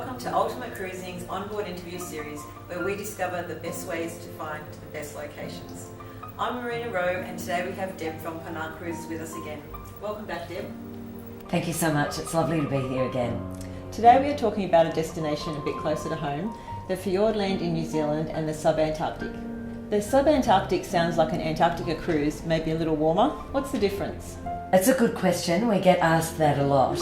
Welcome to Ultimate Cruising's Onboard interview series, where we discover the best ways to find the best locations. I'm Marina Rowe, and today we have Deb from Ponant Cruises with us again. Welcome back, Deb. Thank you so much. It's lovely to be here again. Today we are talking about a destination a bit closer to home, the Fiordland in New Zealand and the Subantarctic. The Subantarctic sounds like an Antarctica cruise, maybe a little warmer. What's the difference? It's a good question. We get asked that a lot.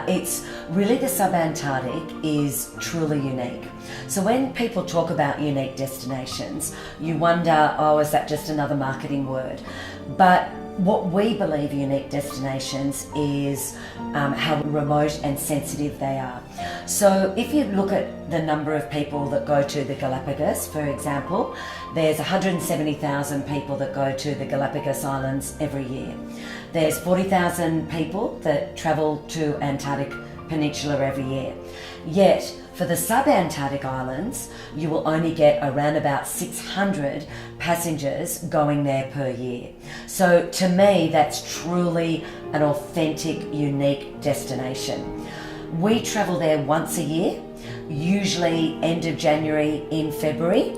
It's really, the Subantarctic is truly unique. So when people talk about unique destinations, you wonder, oh, is that just another marketing word? But what we believe unique destinations is how remote and sensitive they are. So if you look at the number of people that go to the Galapagos, for example, there's 170,000 people that go to the Galapagos Islands every year. There's 40,000 people that travel to Antarctic Peninsula every year. Yet, for the Subantarctic Islands, you will only get around about 600 passengers going there per year. So to me, that's truly an authentic, unique destination. We travel there once a year, usually end of January, in February.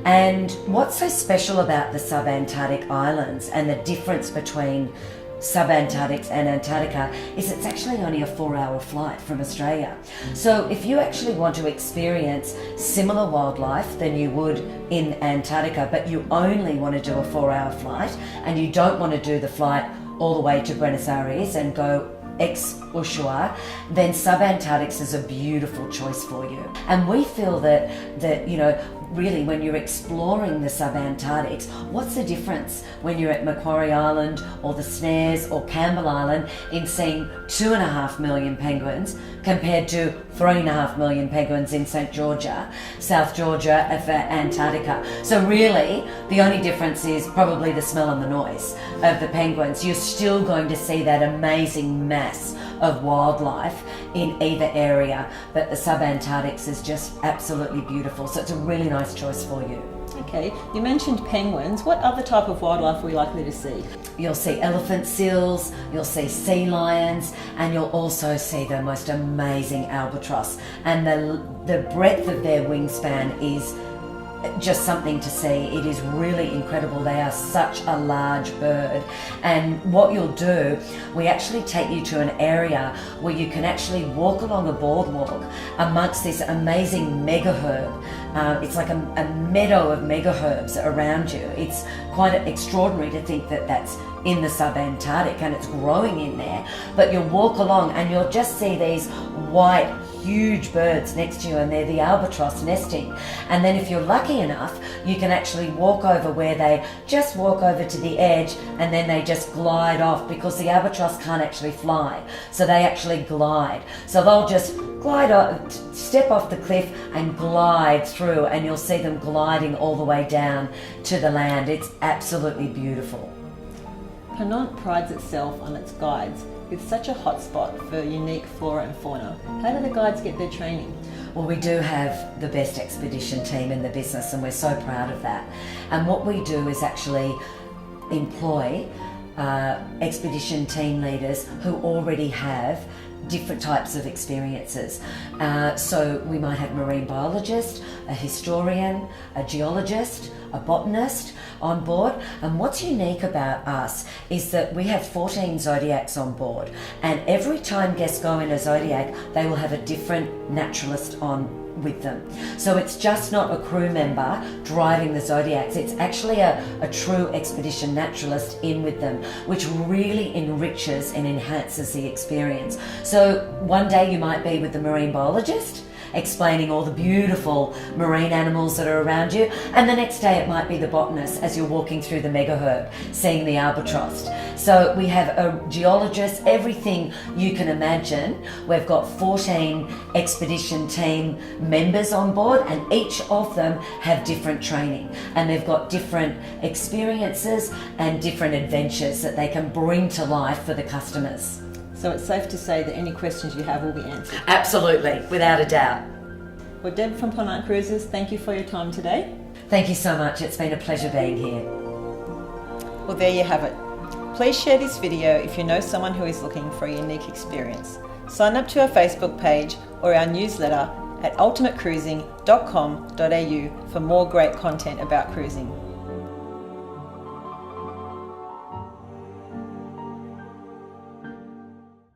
And what's so special about the Subantarctic Islands and the difference between Subantarctic and Antarctica is it's actually only a 4-hour flight from Australia. So if you actually want to experience similar wildlife than you would in Antarctica, but you only want to do a 4-hour flight and you don't want to do the flight all the way to Buenos Aires and go ex-Ushuaia, then Subantarctic is a beautiful choice for you. And we feel that really when you're exploring the Subantarctic, what's the difference when you're at Macquarie Island or the Snares or Campbell Island in seeing 2.5 million penguins compared to 3.5 million penguins in St. Georgia, South Georgia for Antarctica. So really, the only difference is probably the smell and the noise of the penguins. You're still going to see that amazing mass of wildlife in either area, but the Subantarctic is just absolutely beautiful. So it's a really nice choice for you. Okay, you mentioned penguins. What other type of wildlife are we likely to see? You'll see elephant seals, you'll see sea lions, and you'll also see the most amazing albatross. And the breadth of their wingspan is just something to see. It is really incredible. They are such a large bird. And what you'll do, we actually take you to an area where you can actually walk along a boardwalk amongst this amazing mega herb. It's like a meadow of mega herbs around you. It's quite extraordinary to think that that's in the Subantarctic and it's growing in there. But you'll walk along and you'll just see these white huge birds next to you, and they're the albatross nesting. And then if you're lucky enough, you can actually walk over where they just walk over to the edge and then they just glide off, because the albatross can't actually fly, so they actually glide. So they'll just glide off, step off the cliff and glide through, and you'll see them gliding all the way down to the land. It's absolutely beautiful. Ponant prides itself on its guides. With such a hot spot for unique flora and fauna, how do the guides get their training? Well, we do have the best expedition team in the business, and we're so proud of that. And what we do is actually employ expedition team leaders who already have different types of experiences. So we might have a marine biologist, a historian, a geologist, a botanist on board. And what's unique about us is that we have 14 zodiacs on board, and every time guests go in a zodiac, they will have a different naturalist on with them. So it's just not a crew member driving the zodiacs, it's actually a true expedition naturalist in with them, which really enriches and enhances the experience. So one day you might be with the marine biologist explaining all the beautiful marine animals that are around you, and the next day it might be the botanist as you're walking through the mega herb seeing the albatross. So we have a geologist, everything you can imagine. We've got 14 expedition team members on board, and each of them have different training, and they've got different experiences and different adventures that they can bring to life for the customers. So it's safe to say that any questions you have will be answered. Absolutely, without a doubt. Well, Deb from Ponant Cruises, thank you for your time today. Thank you so much. It's been a pleasure being here. Well, there you have it. Please share this video if you know someone who is looking for a unique experience. Sign up to our Facebook page or our newsletter at ultimatecruising.com.au for more great content about cruising.